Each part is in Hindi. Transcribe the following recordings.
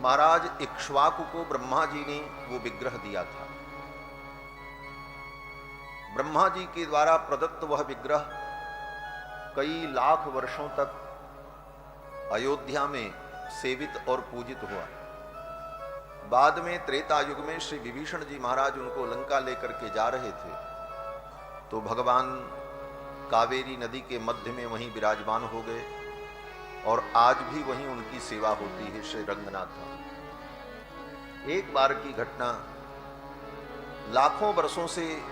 महाराज इक्ष्वाकु को ब्रह्मा जी ने वो विग्रह दिया था। ब्रह्मा जी के द्वारा प्रदत्त वह विग्रह कई लाख वर्षों तक अयोध्या में सेवित और पूजित हुआ। बाद में त्रेता युग में श्री विभीषण जी महाराज उनको लंका लेकर के जा रहे थे तो भगवान कावेरी नदी के मध्य में वहीं विराजमान हो गए और आज भी वहीं उनकी सेवा होती है श्री रंगनाथ। एक बार की घटना, लाखों वर्षों से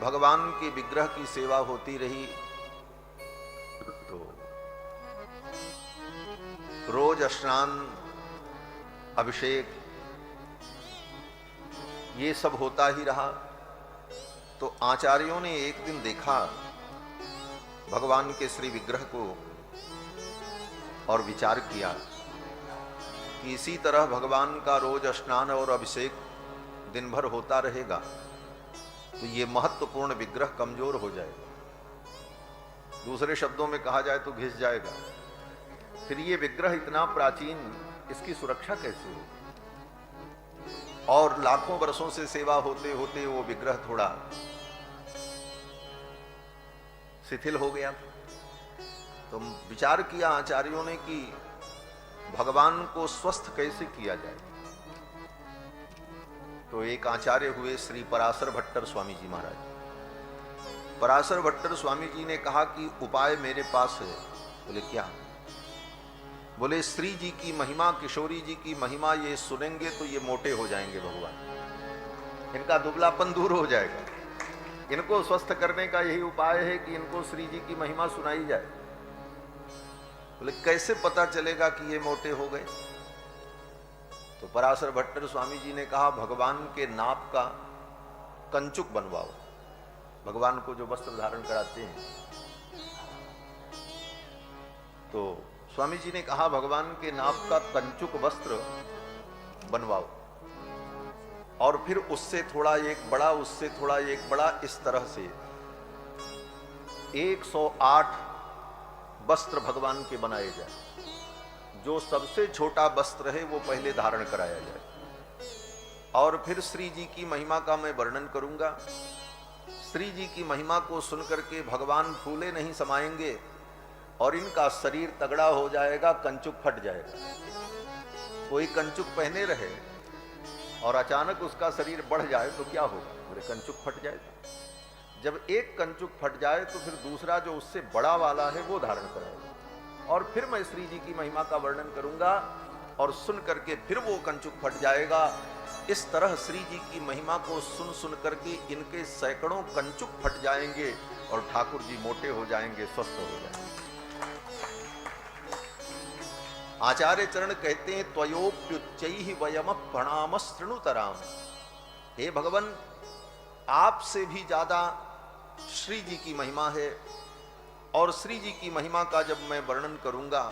भगवान के विग्रह की सेवा होती रही तो रोज स्नान अभिषेक ये सब होता ही रहा। तो आचार्यों ने एक दिन देखा भगवान के श्री विग्रह को और विचार किया कि इसी तरह भगवान का रोज स्नान और अभिषेक दिन भर होता रहेगा तो ये महत्वपूर्ण विग्रह कमजोर हो जाएगा, दूसरे शब्दों में कहा जाए तो घिस जाएगा। फिर ये विग्रह इतना प्राचीन, इसकी सुरक्षा कैसे हो? और लाखों वर्षों से सेवा होते होते वो विग्रह थोड़ा शिथिल हो गया। तो विचार किया आचार्यों ने कि भगवान को स्वस्थ कैसे किया जाए। तो एक आचार्य हुए श्री पराशर भट्टर स्वामी जी महाराज। पराशर भट्टर स्वामी जी ने कहा कि उपाय मेरे पास है। बोले क्या? बोले श्री जी की महिमा, किशोरी जी की महिमा ये सुनेंगे तो ये मोटे हो जाएंगे भगवान, इनका दुबलापन दूर हो जाएगा। इनको स्वस्थ करने का यही उपाय है कि इनको श्री जी की महिमा सुनाई जाए। बोले कैसे पता चलेगा कि ये मोटे हो गए? तो पराशर भट्टर स्वामी जी ने कहा भगवान के नाप का कंचुक बनवाओ, भगवान को जो वस्त्र धारण कराते हैं। तो स्वामी जी ने कहा भगवान के नाप का कंचुक वस्त्र बनवाओ और फिर उससे थोड़ा एक बड़ा, उससे थोड़ा एक बड़ा, इस तरह से 108 वस्त्र भगवान के बनाए जाए। जो सबसे छोटा वस्त्र है वो पहले धारण कराया जाए और फिर श्री जी की महिमा का मैं वर्णन करूंगा। श्री जी की महिमा को सुनकर के भगवान फूले नहीं समाएंगे और इनका शरीर तगड़ा हो जाएगा, कंचुक फट जाएगा। कोई कंचुक पहने रहे और अचानक उसका शरीर बढ़ जाए तो क्या होगा? बोले कंचुक फट जाएगा। जब एक कंचुक फट जाए तो फिर दूसरा जो उससे बड़ा वाला है वो धारण कराएगा और फिर मैं श्री जी की महिमा का वर्णन करूंगा और सुन करके फिर वो कंचुक फट जाएगा। इस तरह श्री जी की महिमा को सुन सुन करके इनके सैकड़ों कंचुक फट जाएंगे और ठाकुर जी मोटे हो जाएंगे, स्वस्थ हो जाएंगे। आचार्य चरण कहते हैं त्वयोप्युच्चैहि वयम प्रणाम शृणुतराम। हे भगवान, आपसे भी ज्यादा श्री जी की महिमा है और श्री जी की महिमा का जब मैं वर्णन करूंगा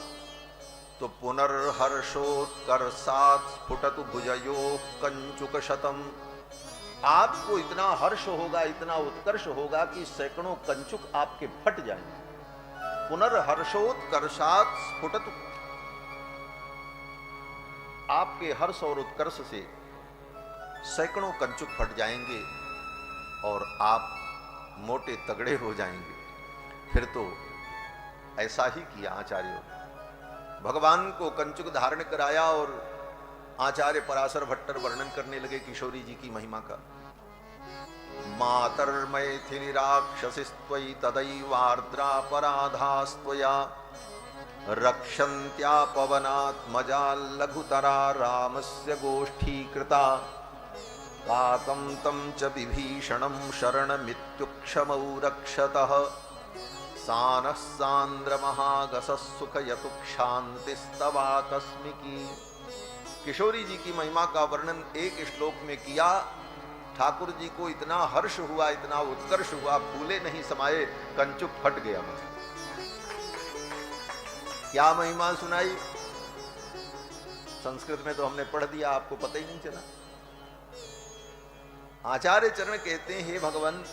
तो पुनर्हर्षोत्कर्षात् स्फुटतु भुजयो कंचुक शतम। आपको इतना हर्ष होगा, इतना उत्कर्ष होगा कि सैकड़ों कंचुक आपके फट जाएंगे। पुनर्हर्षोत्कर्षात् स्फुटतु, आपके हर्ष और उत्कर्ष से सैकड़ों कंचुक फट जाएंगे और आप मोटे तगड़े हो जाएंगे। फिर तो ऐसा ही किया आचार्यों ने, भगवान को कंचुक धारण कराया और आचार्य पराशर भट्टर वर्णन करने लगे किशोरी जी की महिमा का। मातर्मैथिली राक्षसिस्त्वयि तदैवार्द्रापराधास्त्वया रक्षन्त्या पवनात्मजा लघुतरा रामस्य गोष्ठीकृता तातं तं च विभीषणं शरणमित्युक्षमौ रक्षतः सानः सान्द्रमहागसः सुखयतुक्षान्तिस्तवाकस्मिकी। किशोरी जी की महिमा का वर्णन एक श्लोक में किया। ठाकुर जी को इतना हर्ष हुआ, इतना उत्कर्ष हुआ, फूले नहीं समाये, कंचुक फट गया। क्या महिमा सुनाई? संस्कृत में तो हमने पढ़ दिया, आपको पता ही नहीं चला। आचार्य चरण कहते हैं हे भगवान,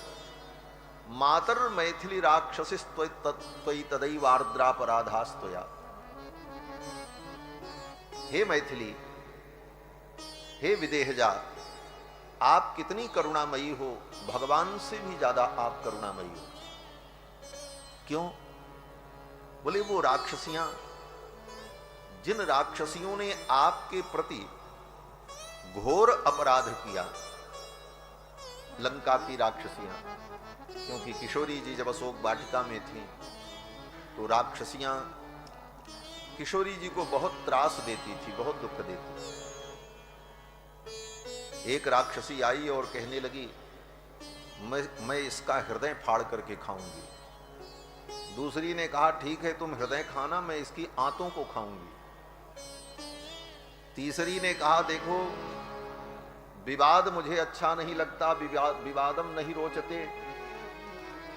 मातर मैथिली राक्षसी तदैवार्द्रापराधास्तया। हे मैथिली, हे विदेहजा, आप कितनी करुणामयी हो, भगवान से भी ज्यादा आप करुणामयी हो। क्यों? बोले वो राक्षसियां, जिन राक्षसियों ने आपके प्रति घोर अपराध किया, लंका की राक्षसियां, क्योंकि किशोरी जी जब अशोक वाटिका में थी तो राक्षसियां किशोरी जी को बहुत त्रास देती थी, बहुत दुख देती थी। एक राक्षसी आई और कहने लगी, मैं इसका हृदय फाड़ करके खाऊंगी। दूसरी ने कहा, ठीक है तुम हृदय खाना, मैं इसकी आंतों को खाऊंगी। तीसरी ने कहा, देखो विवाद मुझे अच्छा नहीं लगता, विवादम नहीं रोचते,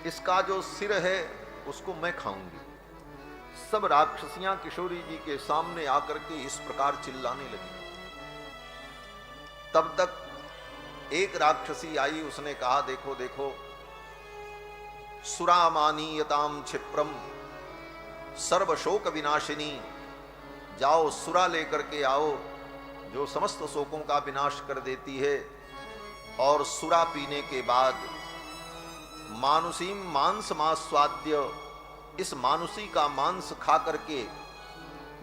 इसका जो सिर है उसको मैं खाऊंगी। सब राक्षसियां किशोरी जी के सामने आकर के इस प्रकार चिल्लाने लगी। तब तक एक राक्षसी आई, उसने कहा, देखो देखो, सुरामानीयताम क्षिप्रम सर्वशोक विनाशिनी, जाओ सुरा लेकर के आओ जो समस्त शोकों का विनाश कर देती है। और सुरा पीने के बाद मानुषीम मांस मास्वाद्य, इस मानुषी का मांस खा करके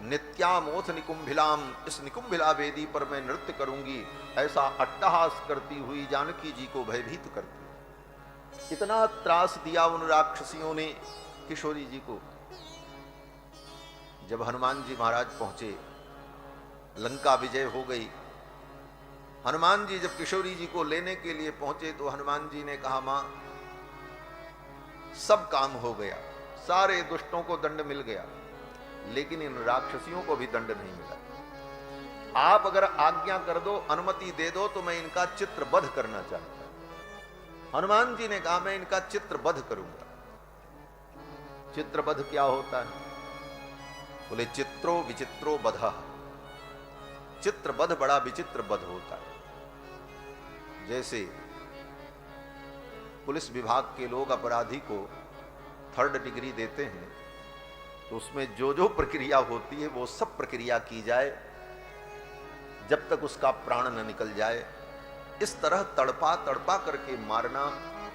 नित्यामोथ निकुंभिलाम, इस निकुंभिला वेदी पर मैं नृत्य करूंगी, ऐसा अट्टहास करती हुई जानकी जी को भयभीत करती। इतना त्रास दिया उन राक्षसियों ने किशोरी जी को। जब हनुमान जी महाराज पहुंचे, लंका विजय हो गई। हनुमान जी जब किशोरी जी को लेने के लिए पहुंचे तो हनुमान जी ने कहा, मां सब काम हो गया, सारे दुष्टों को दंड मिल गया, लेकिन इन राक्षसियों को भी दंड नहीं मिला। आप अगर आज्ञा कर दो, अनुमति दे दो, तो मैं इनका चित्रवध करना चाहता हूं। हनुमान जी ने कहा, मैं इनका चित्रवध करूंगा। चित्रवध क्या होता है? बोले, चित्रो विचित्रो वधः, चित्रवध बड़ा विचित्र वध होता है। जैसे पुलिस विभाग के लोग अपराधी को 3rd डिग्री देते हैं, तो उसमें जो जो प्रक्रिया होती है वो सब प्रक्रिया की जाए जब तक उसका प्राण न निकल जाए। इस तरह तड़पा तड़पा करके मारना,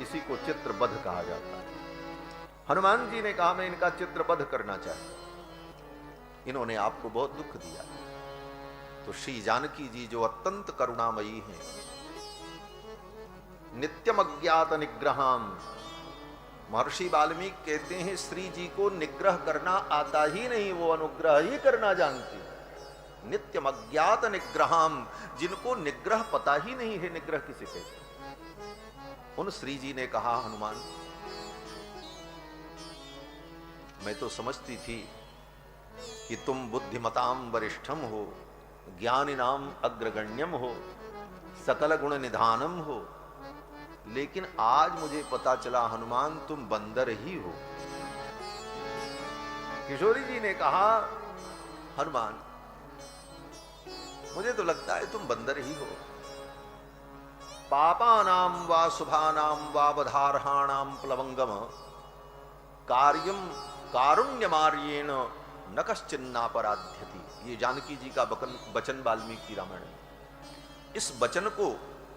इसी को चित्रवध कहा जाता है। हनुमान जी ने कहा, मैं इनका चित्रवध करना चाहता हूं, इन्होंने आपको बहुत दुख दिया। तो श्री जानकी जी जो अत्यंत करुणामयी हैं, नित्यम अज्ञात निग्रहाम, महर्षि वाल्मीकि कहते हैं श्री जी को निग्रह करना आता ही नहीं, वो अनुग्रह ही करना जानती। नित्यम अज्ञात निग्रहाम, जिनको निग्रह पता ही नहीं है, निग्रह किसे कहते। उन श्री जी ने कहा, हनुमान मैं तो समझती थी कि तुम बुद्धिमताम वरिष्ठम हो, ज्ञानिनाम अग्रगण्यम हो, सकल गुण निधानम हो, लेकिन आज मुझे पता चला हनुमान तुम बंदर ही हो। किशोरी जी ने कहा, हनुमान मुझे तो लगता है तुम बंदर ही हो। पापानाम वा शुभानाम वा बधारहाणाम प्लवंगम कार्यम कारुण्यमार्येण न कश्चिन्नापराध्यति। ये जानकी जी का वचन वाल्मीकि रामायण में। इस वचन को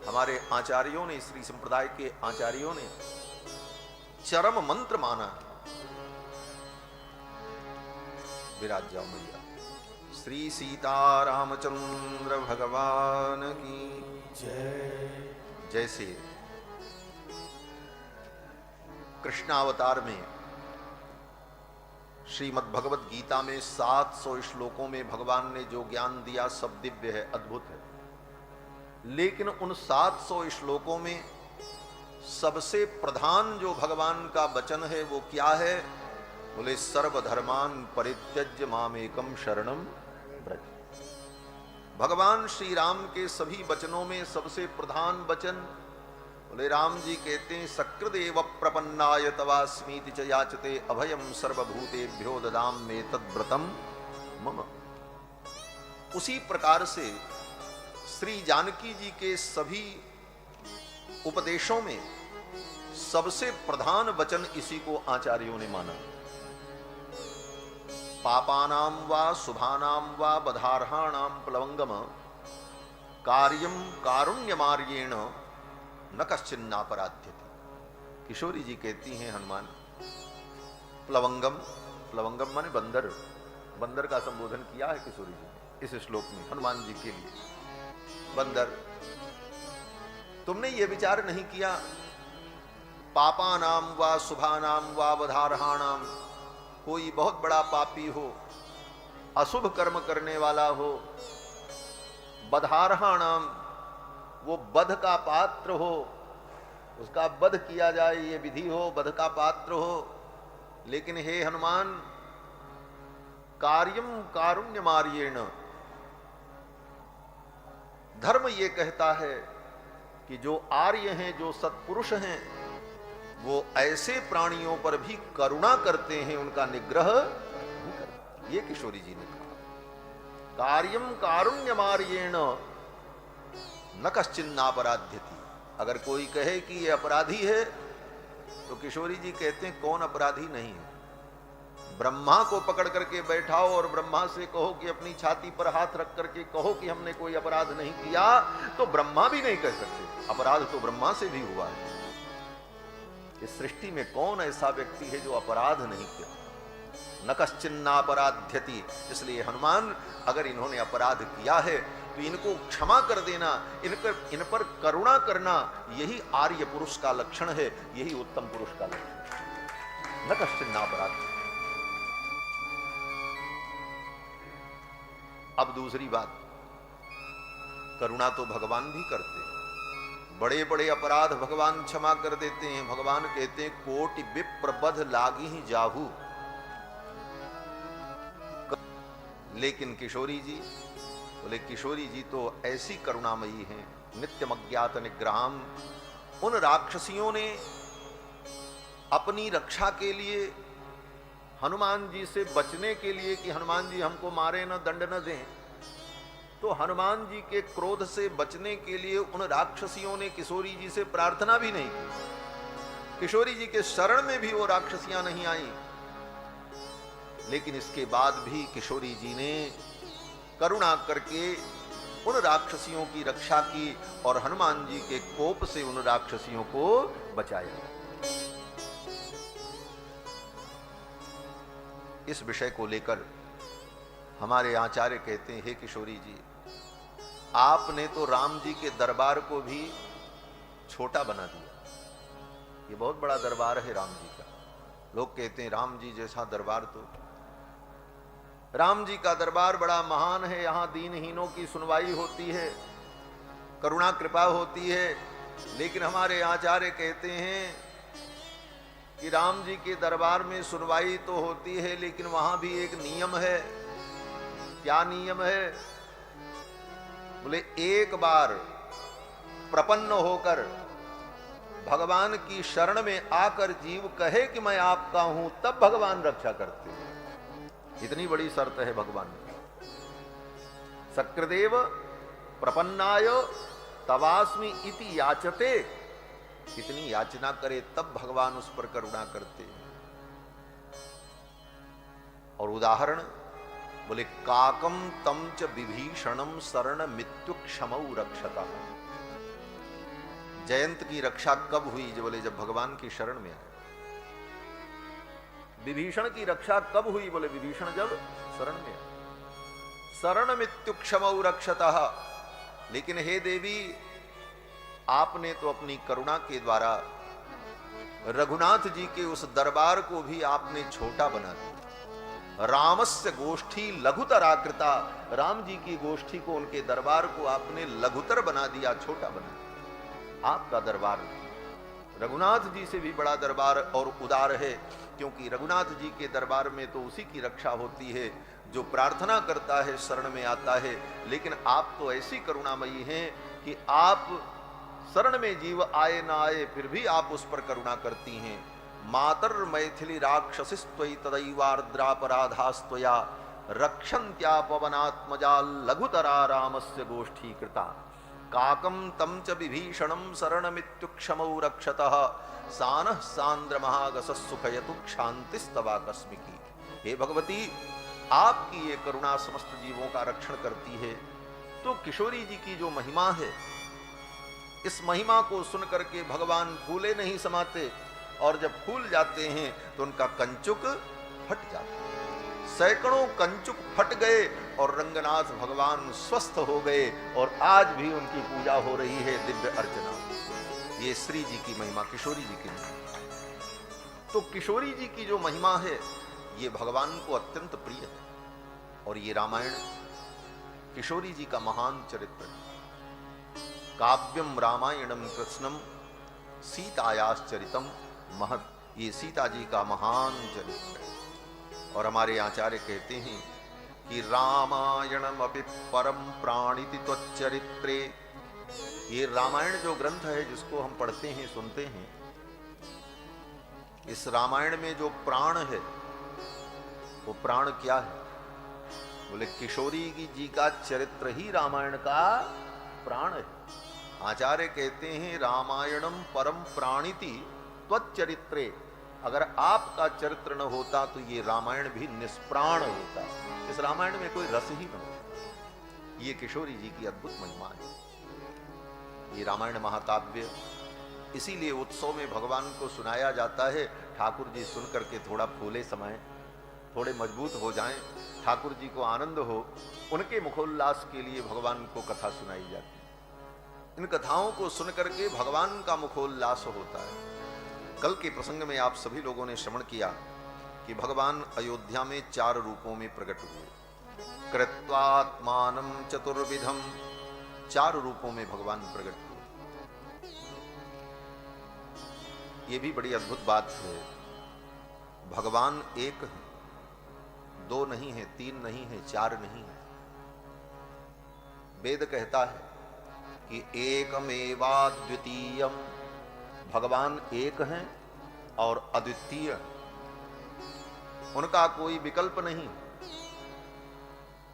हमारे आचार्यों ने, श्री संप्रदाय के आचार्यों ने चरम मंत्र माना। विराज जाओ मैया। श्री सीता रामचंद्र भगवान की जय। जैसे कृष्णावतार में श्रीमद् भगवत गीता में 700 श्लोकों में भगवान ने जो ज्ञान दिया सब दिव्य है, अद्भुत है। लेकिन उन 700 श्लोकों में सबसे प्रधान जो भगवान का वचन है वो क्या है? बोले, सर्वधर्मान परित्यज्य मामेकम शरणम व्रज। भगवान श्री राम के सभी वचनों में सबसे प्रधान वचन, बोले राम जी कहते हैं, सकृदेव प्रपन्नाय तवास्मीति च याचते अभयम सर्वभूतेभ्यो ददाम मे तद्व्रतम मम। उसी प्रकार से श्री जानकी जी के सभी उपदेशों में सबसे प्रधान वचन इसी को आचार्यों ने माना। पापानाम वा शुभानाम वा बधारहाणाम प्लवंगम कार्यम कारुण्यमार्येण न कश्चिन्नापराध्यति। किशोरी जी कहती हैं हनुमान, प्लवंगम, प्लवंगम माने बंदर, बंदर का संबोधन किया है किशोरी जी ने इस श्लोक में हनुमान जी के लिए। बंदर, तुमने ये विचार नहीं किया पापानाम वा शुभानाम वा वधारहाणाम, कोई बहुत बड़ा पापी हो, अशुभ कर्म करने वाला हो, बधारहाणाम, वो वध का पात्र हो, उसका वध किया जाए ये विधि हो, वध का पात्र हो। लेकिन हे हनुमान, कार्यम कारुण्यमार्येण, धर्म ये कहता है कि जो आर्य हैं, जो सत्पुरुष हैं, वो ऐसे प्राणियों पर भी करुणा करते हैं, उनका निग्रह नहीं करते। ये किशोरी जी ने कहा, कार्यम कारुण्यमार्येण न कश्चिन्नापराध्यति। अगर कोई कहे कि ये अपराधी है, तो किशोरी जी कहते हैं कौन अपराधी नहीं है। ब्रह्मा को पकड़ करके बैठाओ और ब्रह्मा से कहो कि अपनी छाती पर हाथ रख करके कहो कि हमने कोई अपराध नहीं किया, तो ब्रह्मा भी नहीं कह सकते। अपराध तो ब्रह्मा से भी हुआ है। इस सृष्टि में कौन ऐसा व्यक्ति है जो अपराध नहीं किया? न कश्चिन्नापराध्यति। इसलिए हनुमान, अगर इन्होंने अपराध किया है तो इनको क्षमा कर देना, इन पर करुणा करना, यही आर्य पुरुष का लक्षण है, यही उत्तम पुरुष का लक्षण है। न कश्चिन्नापराध्यति। अब दूसरी बात, करुणा तो भगवान भी करते हैं। बड़े बड़े अपराध भगवान क्षमा कर देते हैं। भगवान कहते हैं कोटि विप्र बध लागी ही जाहू। लेकिन किशोरी जी बोले, किशोरी जी तो ऐसी करुणामयी हैं, नित्यम अज्ञात निग्रहम। उन राक्षसियों ने अपनी रक्षा के लिए, हनुमान जी से बचने के लिए कि हनुमान जी हमको मारे न, दंड न दें, तो हनुमान जी के क्रोध से बचने के लिए उन राक्षसियों ने किशोरी जी से प्रार्थना भी नहीं की। किशोरी जी के शरण में भी वो राक्षसियां नहीं आई। लेकिन इसके बाद भी किशोरी जी ने करुणा करके उन राक्षसियों की रक्षा की और हनुमान जी के कोप से उन राक्षसियों को बचाया। इस विषय को लेकर हमारे आचार्य कहते हैं, हे किशोरी जी, आपने तो राम जी के दरबार को भी छोटा बना दिया। ये बहुत बड़ा दरबार है राम जी का। लोग कहते हैं राम जी जैसा दरबार, तो राम जी का दरबार बड़ा महान है, यहां दीनहीनों की सुनवाई होती है, करुणा कृपा होती है। लेकिन हमारे आचार्य कहते हैं कि राम जी के दरबार में सुनवाई तो होती है, लेकिन वहां भी एक नियम है। क्या नियम है? बोले, एक बार प्रपन्न होकर भगवान की शरण में आकर जीव कहे कि मैं आपका हूं, तब भगवान रक्षा करते हैं। इतनी बड़ी शर्त है भगवान की। सक्रदेव प्रपन्नाय तवास्मि इति याचते, इतनी याचना करे तब भगवान उस पर करुणा करते हैं। और उदाहरण बोले, काकम तम च विभीषणम शरण मृत्यु क्षमौ रक्षता। जयंत की रक्षा कब हुई? जो बोले जब भगवान की शरण में आए। विभीषण की रक्षा कब हुई? बोले विभीषण जब शरण में आए। शरण मृत्यु क्षमौ रक्षता। लेकिन हे देवी, आपने तो अपनी करुणा के द्वारा रघुनाथ जी के उस दरबार को भी आपने छोटा बना दिया। रामस्य गोष्ठी लघुतराकृता। राम जी की गोष्ठी को, उनके दरबार को आपने लघुतर बना दिया, छोटा बना दिया। आपका दरबार रघुनाथ जी से भी बड़ा दरबार और उदार है, क्योंकि रघुनाथ जी के दरबार में तो उसी की रक्षा होती है जो प्रार्थना करता है, शरण में आता है। लेकिन आप तो ऐसी करुणामयी हैं कि आप शरण में जीव आए ना आए फिर भी आप उस पर करुणा करती हैं। मातर मैथिली राक्षसिस्त्वयि तदैवार्द्रापराधास्त्वया रक्षन्त्या पवनात्मजा लघुतरा रामस्य गोष्ठी कृता। काकम तम च विभीषणम शरणमित्युक्षमौ रक्षतः सानः सांद्र महागसः सुखयतु क्षांतिस्तवा कस्मिकी। हे भगवती, आपकी ये करुणा समस्त जीवों का रक्षण करती है। तो किशोरी जी की जो महिमा है, इस महिमा को सुन करके भगवान फूले नहीं समाते, और जब फूल जाते हैं तो उनका कंचुक फट जाता है। सैकड़ों कंचुक फट गए और रंगनाथ भगवान स्वस्थ हो गए, और आज भी उनकी पूजा हो रही है, दिव्य अर्चना। ये श्री जी की महिमा, किशोरी जी की महिमा। तो किशोरी जी की जो महिमा है ये भगवान को अत्यंत प्रिय है, और ये रामायण किशोरी जी का महान चरित्र है। काव्यम रामायणम कृष्णम सीतायाश्चरितम महत्, ये सीता जी का महान चरित्र है। और हमारे आचार्य कहते हैं कि रामायणम अपि परम प्राणिति त्वच्चरित्रे, ये रामायण जो ग्रंथ है जिसको हम पढ़ते हैं, सुनते हैं, इस रामायण में जो प्राण है वो प्राण क्या है? बोले किशोरी जी का चरित्र ही रामायण का प्राण है। आचार्य कहते हैं रामायणम परम प्राणिति त्वच्चरित्रे, अगर आपका चरित्र न होता तो ये रामायण भी निष्प्राण होता, इस रामायण में कोई रस ही न होता। ये किशोरी जी की अद्भुत महिमा है। ये रामायण महाकाव्य इसीलिए उत्सव में भगवान को सुनाया जाता है। ठाकुर जी सुन करके थोड़ा फूले समाएं, थोड़े मजबूत हो जाएं, ठाकुर जी को आनंद हो, उनके मुखोल्लास के लिए भगवान को कथा सुनाई जाती है। इन कथाओं को सुन करके भगवान का मुखोल्लास होता है। कल के प्रसंग में आप सभी लोगों ने श्रवण किया कि भगवान अयोध्या में 4 रूपों में प्रकट हुए। कृत्वात्मानं चतुर्विधम, 4 रूपों में भगवान प्रकट हुए। ये भी बड़ी अद्भुत बात है। भगवान एक है, 2 नहीं है, 3 नहीं है, 4 नहीं है। वेद कहता है कि एकमेवाद्वितीयम, भगवान एक हैं और अद्वितीय है, उनका कोई विकल्प नहीं।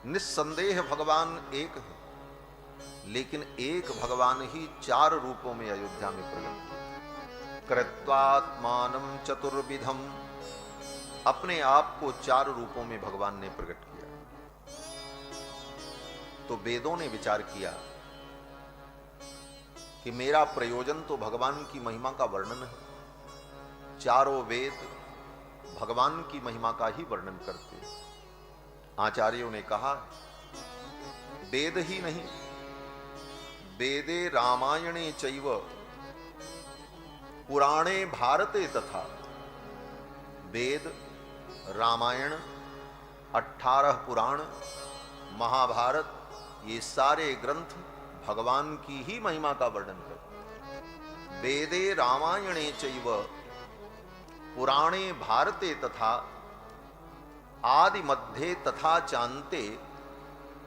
निस्संदेह भगवान एक है, लेकिन एक भगवान ही 4 रूपों में अयोध्या में प्रकट हुए। कृत्वात्मानं चतुर्विधम, अपने आप को 4 रूपों में भगवान ने प्रकट किया। तो वेदों ने विचार किया कि मेरा प्रयोजन तो भगवान की महिमा का वर्णन है। 4 वेद भगवान की महिमा का ही वर्णन करते हैं। आचार्यों ने कहा वेद ही नहीं, वेदे रामायणे चैव पुराणे भारते तथा, वेद, रामायण, 18 पुराण, महाभारत, ये सारे ग्रंथ भगवान की ही महिमा का वर्णन करते। वेदे रामायणे चैव पुराणे भारते तथा आदि मध्य तथा चांते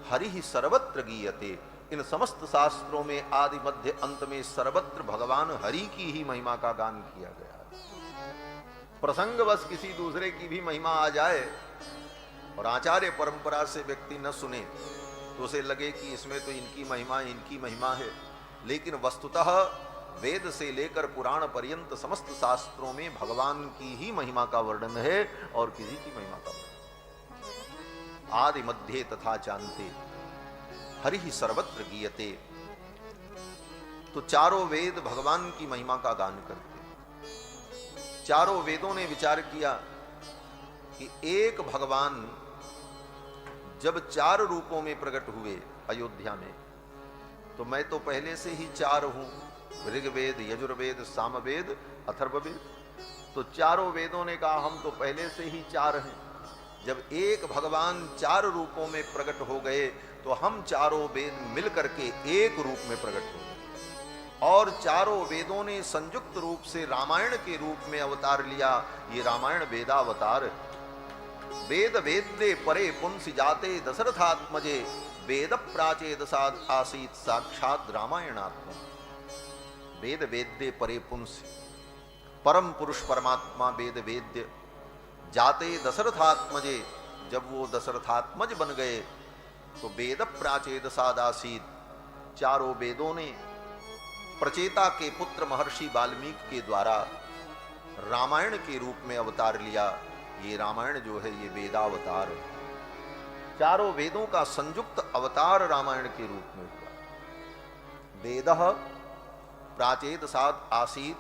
हरि सर्वत्र गीयते। इन समस्त शास्त्रों में आदि मध्य अंत में सर्वत्र भगवान हरि की ही महिमा का गान किया गया है। प्रसंगवश किसी दूसरे की भी महिमा आ जाए और आचार्य परंपरा से व्यक्ति न सुने तो उसे लगे कि इसमें तो इनकी महिमा है, लेकिन वस्तुतः वेद से लेकर पुराण पर्यंत समस्त शास्त्रों में भगवान की ही महिमा का वर्णन है और किसी की महिमा का वर्णन। आदि मध्य तथा चांते हरि ही सर्वत्र गीयते। तो 4 वेद भगवान की महिमा का गान करते। 4 वेदों ने विचार किया कि एक भगवान जब 4 रूपों में प्रकट हुए अयोध्या में, तो मैं तो पहले से ही 4 हूं, ऋग्वेद, यजुर्वेद, सामवेद, अथर्ववेद। तो 4 वेदों ने कहा हम तो पहले से ही 4 हैं। जब एक भगवान 4 रूपों में प्रकट हो गए तो हम 4 वेद मिल करके एक रूप में प्रकट हो गए, और 4 वेदों ने संयुक्त रूप से रामायण के रूप में अवतार लिया। ये रामायण वेदावतार। वेद वेद्ये परे पुंसि जाते दशरथात्मजे, वेद प्राचेदसाद आसीत साक्षात रामायणात्मा। वेद वेद्ये परे पुंसि, परम पुरुष परमात्मा वेद वेद्य जाते दशरथात्मजे, जब वो दशरथात्मज बन गए तो वेद प्राचेदसादासीत, 4 वेदों ने प्रचेता के पुत्र महर्षि वाल्मीकि के द्वारा रामायण के रूप में अवतार लिया। ये रामायण जो है ये वेदावतार है। चारों वेदों का संयुक्त अवतार रामायण के रूप में हुआ। वेदः प्राचेत साद आसीत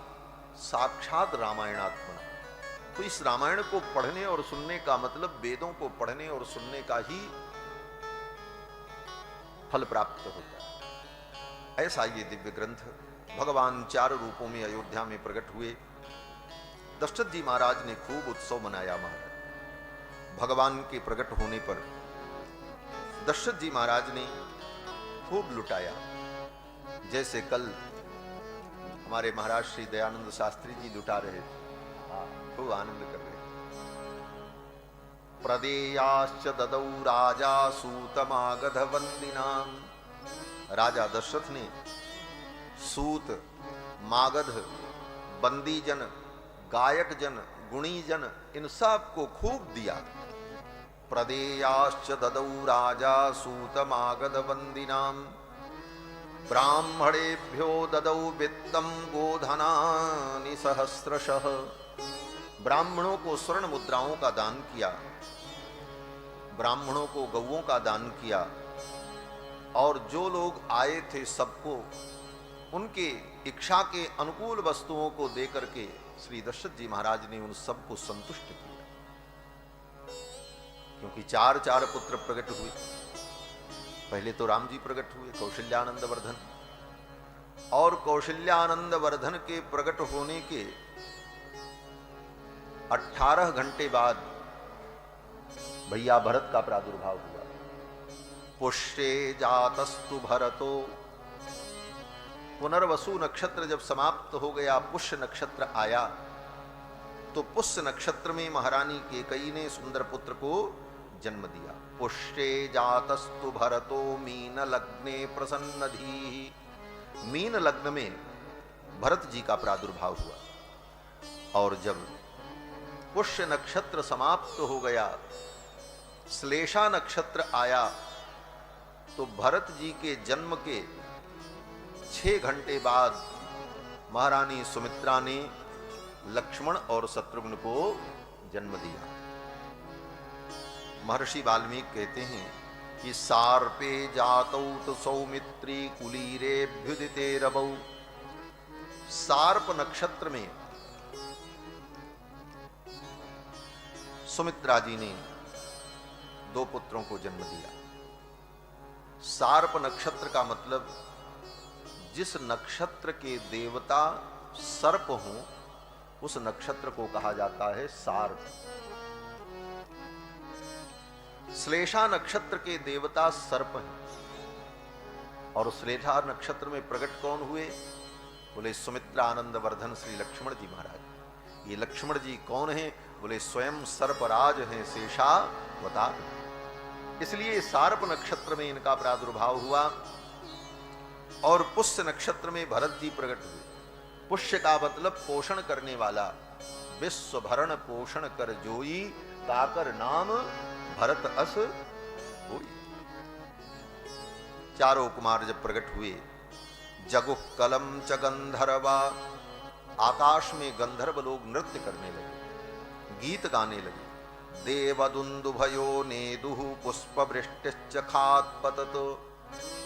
साक्षात रामायणात्मना। तो इस रामायण को पढ़ने और सुनने का मतलब वेदों को पढ़ने और सुनने का ही फल प्राप्त होता है। ऐसा ये दिव्य ग्रंथ भगवान 4 रूपों में अयोध्या में प्रकट हुए। दशरथ जी महाराज ने खूब उत्सव मनाया। महाराज भगवान के प्रकट होने पर दशरथ जी महाराज ने खूब लुटाया। जैसे कल हमारे महाराज श्री दयानंद शास्त्री जी लुटा रहे थे, खूब आनंद कर रहे। प्रदेयाश्च ददौ राजा सूतमागध वंदिनाम। राजा दशरथ ने सूत, मागध, बंदीजन, गायक जन, गुणी जन इन सब को खूब दिया। प्रदेयाश्च ददौ राजा सूतमागध वंदिनाम ब्राह्मणेभ्यो ददौ वित्तम गोधनानि सहस्रशः। ब्राह्मणों को स्वर्ण मुद्राओं का दान किया, ब्राह्मणों को गौओं का दान किया, और जो लोग आए थे सबको उनके इच्छा के अनुकूल वस्तुओं को देकर के श्री दशरथ जी महाराज ने उन सबको संतुष्ट किया। क्योंकि 4 पुत्र प्रकट हुए। पहले तो राम जी प्रकट हुए, कौशल्यानंद वर्धन, और कौशल्यानंद वर्धन के प्रकट होने के 18 घंटे बाद भैया भरत का प्रादुर्भाव हुआ। पुष्ये जातस्तु भरतो। पुनर्वसु नक्षत्र जब समाप्त हो गया, पुष्य नक्षत्र आया, तो पुष्य नक्षत्र में महारानी कैकेयी ने सुंदर पुत्र को जन्म दिया। पुष्ये जातस्तु भरतो मीन लग्ने प्रसन्नधीः। मीन लग्न में भरत जी का प्रादुर्भाव हुआ। और जब पुष्य नक्षत्र समाप्त हो गया, श्लेषा नक्षत्र आया, तो भरत जी के जन्म के 6 घंटे बाद महारानी सुमित्रा ने लक्ष्मण और शत्रुघ्न को जन्म दिया। महर्षि वाल्मीकि कहते हैं कि सार्पे जातौ तु सौमित्री कुलीरेभ्युदिते रवौ। सार्प नक्षत्र में सुमित्रा जी ने 2 पुत्रों को जन्म दिया। सार्प नक्षत्र का मतलब जिस नक्षत्र के देवता सर्प हों उस नक्षत्र को कहा जाता है सार्प। श्लेषा नक्षत्र के देवता सर्प हैं। और श्लेषा नक्षत्र में प्रकट कौन हुए? बोले सुमित्रा आनंद वर्धन श्री लक्ष्मण जी महाराज। ये लक्ष्मण जी कौन हैं? बोले स्वयं सर्पराज हैं शेषावतार। इसलिए सार्प नक्षत्र में इनका प्रादुर्भाव हुआ। और पुष्य नक्षत्र में भरत जी प्रकट हुए। पुष्य का मतलब पोषण करने वाला। विश्व भरण पोषण कर जोई, ताकर नाम भरत अस होई। चारों कुमार जब प्रकट हुए, जगुः कलम च गंधर्वा। आकाश में गंधर्व लोग नृत्य करने लगे, गीत गाने लगे। देवदुन्दुभयो नेदुः पुष्पवृष्टिश्च खात्पतत।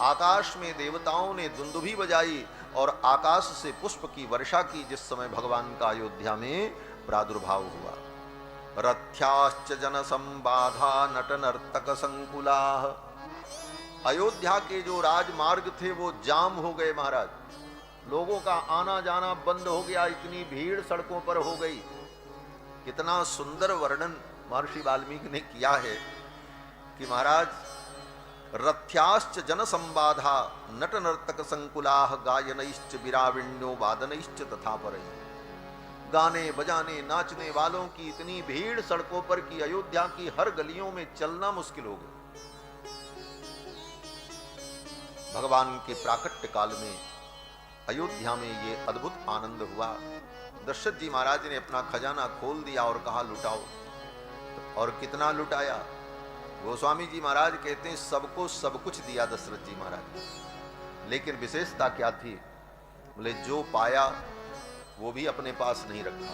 आकाश में देवताओं ने दुंदुभी बजाई और आकाश से पुष्प की वर्षा की जिस समय भगवान का अयोध्या में प्रादुर्भाव हुआ। रथ्याश्च जन संबाधा नट नर्तक संकुलाः। अयोध्या के जो राजमार्ग थे वो जाम हो गए महाराज। लोगों का आना जाना बंद हो गया, इतनी भीड़ सड़कों पर हो गई। कितना सुंदर वर्णन महर्षि वाल्मीकि ने किया है कि महाराज रथ्याश्च जन संबाधा नट नर्तक संकुलाः गायनैश्च विराविण्यो वादनैश्च तथा परैः। गाने बजाने नाचने वालों की इतनी भीड़ सड़कों पर कि अयोध्या की हर गलियों में चलना मुश्किल हो गया। भगवान के प्राकट्य काल में अयोध्या में ये अद्भुत आनंद हुआ। दशरथ जी महाराज ने अपना खजाना खोल दिया और कहा लुटाओ। और कितना लुटाया? गोस्वामी जी महाराज कहते हैं सबको सब कुछ दिया दशरथ जी महाराज। लेकिन विशेषता क्या थी? बोले जो पाया वो भी अपने पास नहीं रखा,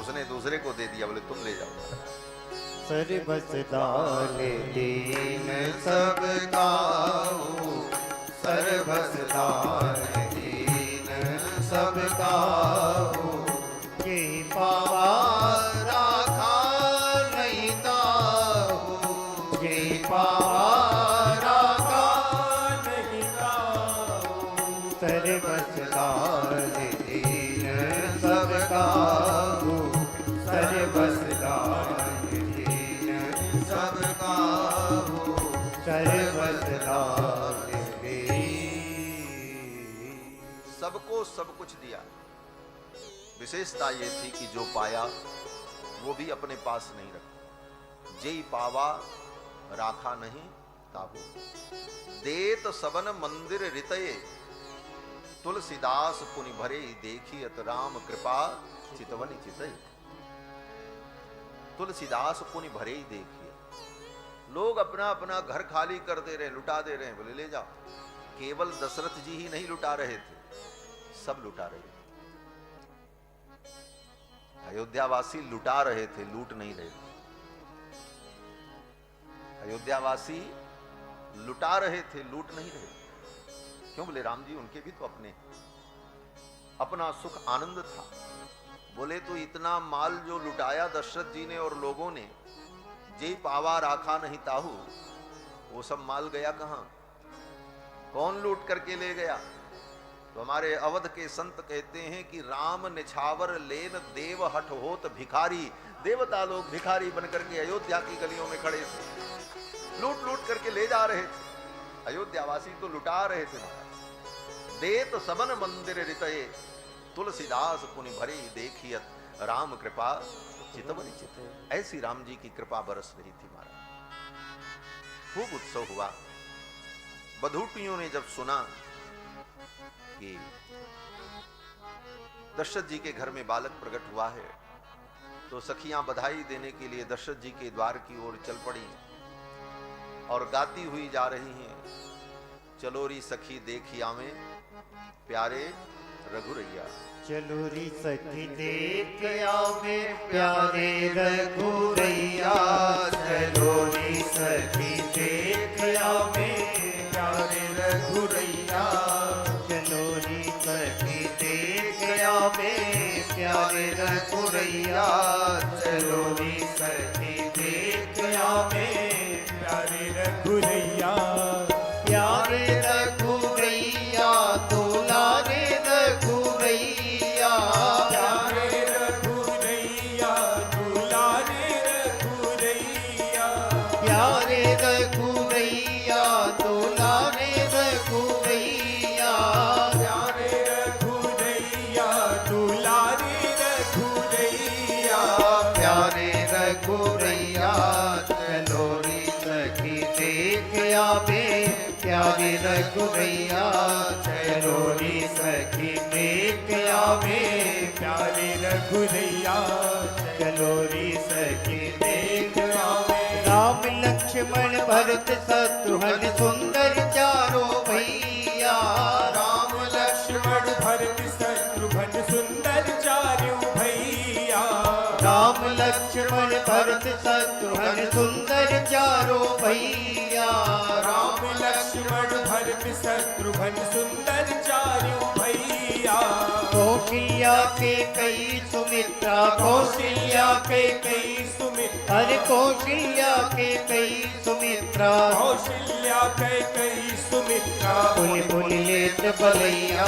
उसने दूसरे को दे दिया। बोले तुम ले जाओ। सर्वस दान दीन सब काहू, सर्वस दान दीन सब काहू। ये पावा राखा नहीं ताहू, ये पावा राखा नहीं ताहू। सर्वस दान दीन सब काहू, सर्वस दान दीन सब काहू, सर्वस दान दीन। सबको सब कुछ दिया। विशेषता ये थी कि जो पाया वो भी अपने पास नहीं रखा। जेई पावा राखा नहीं ताहू, देत सबन मंदिर रितये, तुलसीदास पुनि भरे देखियत राम कृपा चितवन चितय। तुलसीदास पुनि भरे ही देखिए। लोग अपना अपना घर खाली कर दे रहे, लुटा दे रहे हैं, बोले ले जाओ। केवल दशरथ जी ही नहीं लुटा रहे थे, सब लुटा रहे थे। अयोध्यावासी लुटा रहे थे, लूट नहीं रहे थे। अयोध्यावासी लुटा रहे थे, लूट नहीं रहे थे। क्यों? बोले राम जी उनके भी तो अपना सुख आनंद था। बोले तो इतना माल जो लुटाया दशरथ जी ने और लोगों ने, जे पावा राखा नहीं ताहू, वो सब माल गया कहां? कौन लूट करके ले गया? तो हमारे अवध के संत कहते हैं कि राम निछावर लेन देव हठ होत भिखारी। देवता लोग भिखारी बनकर के अयोध्या की गलियों में खड़े थे, लूट लूट करके ले जा रहे थे। अयोध्यावासी तो लुटा रहे थे। देत सबन मंदिर रितये, तुलसीदास पुनि भरे देखियत राम कृपा चितवन चितय। ऐसी राम जी की कृपा बरस रही थी महाराज। खूब उत्सव हुआ। बधूटियों ने जब सुना कि दशरथ जी के घर में बालक प्रकट हुआ है, तो सखियां बधाई देने के लिए दशरथ जी के द्वार की ओर चल पड़ी और गाती हुई जा रही हैं, चलो री सखी देखिया में प्यारे रघुरैया। चलो री सखी देख आवे प्यारे रघुरैया, चलो री सखी देख आवे प्यारे रघुरैया, चलो री सखी देख आवे प्यारे रघुरैया, चलो री सखी देख आवे प्यारे रघुरैया। प्यारे रघुरैया दुलारे रघुरैया, प्यारे रघुरैया दुलारे रघुरैया, प्यारे रघुरैया दुलारे रघुरैया, प्यारे रघुरैया दुलारे रघुरैया, प्यारे रघुरैया। चलो री सखी देख आवे प्यारे रघुरैया, चलो री सखी देख आवे प्यारे रघुरैया, चलो री सखी देख आवे। राम लक्ष्मण भरत शत्रुघ्न सुंदर चारों भैया, राम लक्ष्मण भरत शत्रुघ्न सुंदर चारों भैया, राम लक्ष्मण भरत शत्रुघ्न सुंदर चारों भैया, राम लक्ष्मण भरत शत्रुघ्न सुंदर चारों भैया। कौशल्या के कई सुमित्रा, कौशल्या के कई सुमित्रा, अरे कौशल्या के कई सुमित्रा, कौशल्या के कई सुमित्रा, पुल पुल लेत बलैया,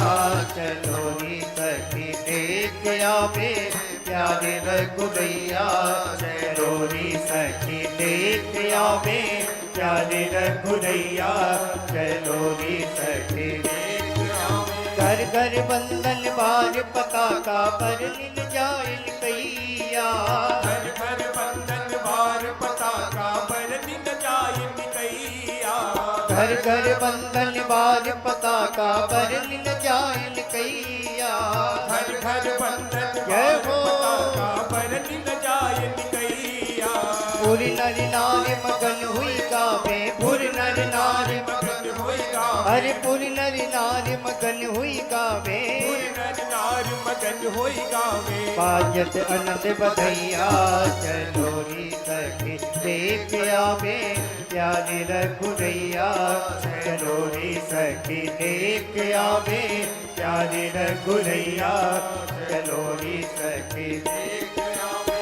चलो री सखी देख आवे प्यारे रघुरैया, चलो री सखी देख आवे प्यारे रघुरैया, चलो री सखी देख आवे। घर घर बंधन बार पताका पर लिन जायल कैया, घर घर बंधन बार पताका पर लिन जायल कैया, घर घर बंधन बार पताका पर लिन जायल कैया, घर घर बंधन पताका पर लिन जायल कैया। भुर नर नारी मगन हुई गावे, भुर नर नारी मगन हुई गावे, अरे पुर नर नार मगन हुई गावे, पुर नर नार मगन होई गावे, बाजत अनंत बधैया चलो री सखी देख आवे, प्यारे रघुरैया चलो री सखी देख आवे, प्यारे रघुरैया चलो री सखी देख आवे।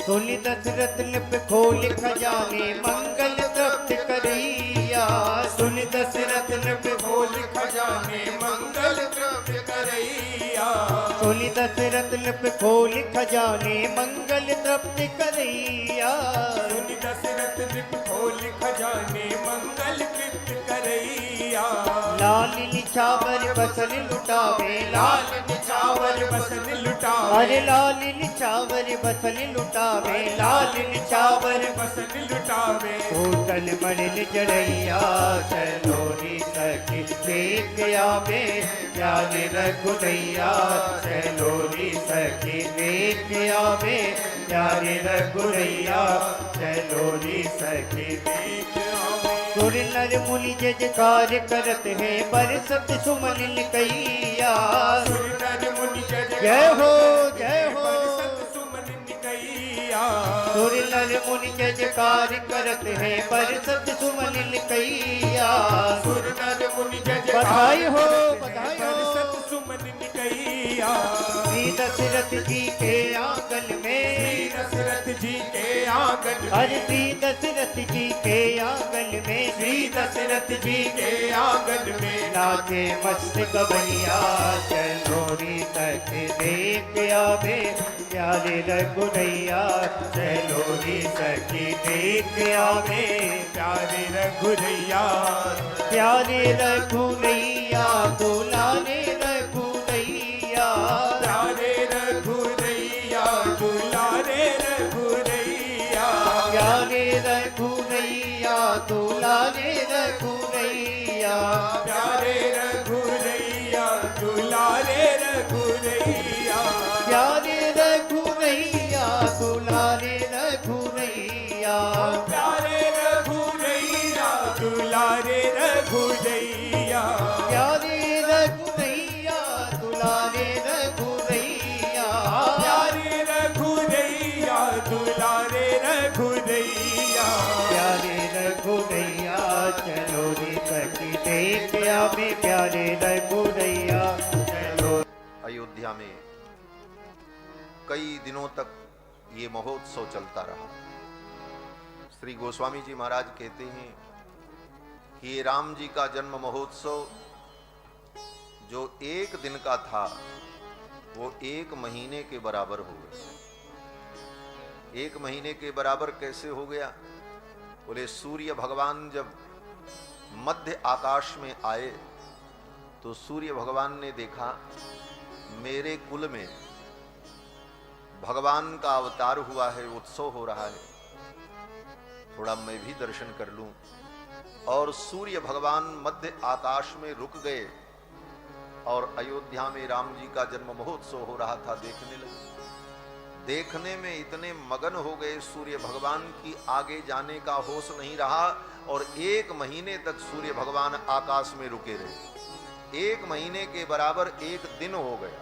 सुनि दशरथ नृप खोल खजाने मंगल तृप्त करैया, सुनि दशरथ नृप खोल खजाने मंगल द्रव्य करैया, सुनि दशरथ नृप खोल खजाने मंगल तृप्त करैया, सुनि दशरथ नृप खोल खजाने मंगल तृप्त करैया, लाल निछावर बसन लुटावे, लाल निछावर बसन लुटावे, अरे लाल निछावर बसन लुटावे, लाल निछावर बसन लुटावे, होटल मरल जड़ैया चलो री सखी देख आवे, प्यारे रघुरैया चलो री सखी देख आवे, प्यारे रघुरैया चलो री सखी देख आवे। सुर नर मुनि जय जयकार करत है बरसत सुमन कैया, सुर नर मुनि जय हो जय हो, बरसत सुमन निकैया, सुर नर मुनि जय जयकार करत है बरसत सुमन कैया, सुर नर मुनि जय बधाई हो जयकार बधाई हो। बरसत सुमन निकैया, श्री दशरथ जी के आंगन श्री में, दशरथ जी के आंगन में, अरे श्री दशरथ जी के आंगन में, श्री दशरथ जी के आंगन में, नाचे मस्त कबैया चलो री तक देख आवे, प्यारे रघुरैया चलो री सखी देख आवे, प्यारे रघुरैया, प्यारे रघुरैया दुलारे रघुरैया, प्यारे रघुरैया, दुलारे रघुरैया, प्यारे रघुरैया दुलारे रघुरैया, प्यारे रघुरैया, दुलारे रघुरैया, प्यारे रघुरैया दुलारे रघुरैया, प्यारे रघुरैया, दुलारे रघुरैया, प्यारे रघुरैया दुलारे रघुरैया, प्यारे रघुरैया, दुलारे रघुरैया, प्यारे रघुरैया चलो रे सखी देख आवे, प्यारे रघुरैया चलो। अयोध्या में कई दिनों तक ये महोत्सव चलता रहा। श्री गोस्वामी जी महाराज कहते हैं कि ये राम जी का जन्म महोत्सव जो एक दिन का था वो 1 महीने के बराबर हो गया। 1 महीने के बराबर कैसे हो गया? बोले सूर्य भगवान जब मध्य आकाश में आए तो सूर्य भगवान ने देखा मेरे कुल में भगवान का अवतार हुआ है, उत्सव हो रहा है, थोड़ा मैं भी दर्शन कर लूं। और सूर्य भगवान मध्य आकाश में रुक गए और अयोध्या में राम जी का जन्म महोत्सव हो रहा था, देखने लगे। देखने में इतने मगन हो गए सूर्य भगवान की आगे जाने का होश नहीं रहा और 1 महीने तक सूर्य भगवान आकाश में रुके रहे। 1 महीने के बराबर 1 दिन हो गया।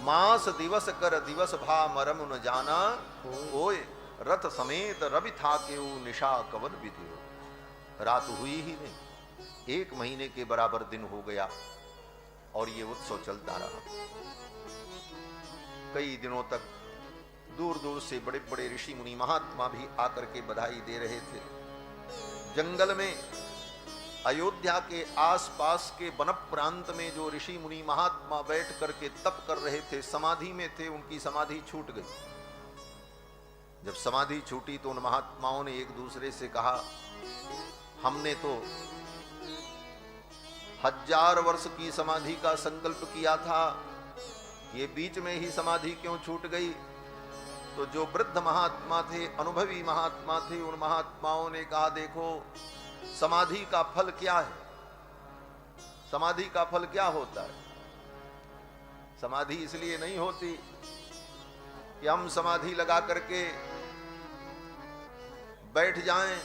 मास दिवस कर दिवस भा मरम न जाना, ओए रथ समेत रवि था के निशा कवन विधियो। रात हुई ही नहीं, 1 महीने के बराबर दिन हो गया और ये उत्सव चलता रहा। कई दिनों तक दूर दूर से बड़े बड़े ऋषि मुनि महात्मा भी आकर के बधाई दे रहे थे। जंगल में अयोध्या के आसपास के वन प्रांत में जो ऋषि मुनि महात्मा बैठ करके तप कर रहे थे, समाधि में थे, उनकी समाधि छूट गई। जब समाधि छूटी तो उन महात्माओं ने एक दूसरे से कहा, हमने तो 1000 वर्ष की समाधि का संकल्प किया था, ये बीच में ही समाधि क्यों छूट गई? तो जो वृद्ध महात्मा थे, अनुभवी महात्मा थे, उन महात्माओं ने कहा, देखो समाधि का फल क्या है? समाधि का फल क्या होता है? समाधि इसलिए नहीं होती कि हम समाधि लगा करके बैठ जाएं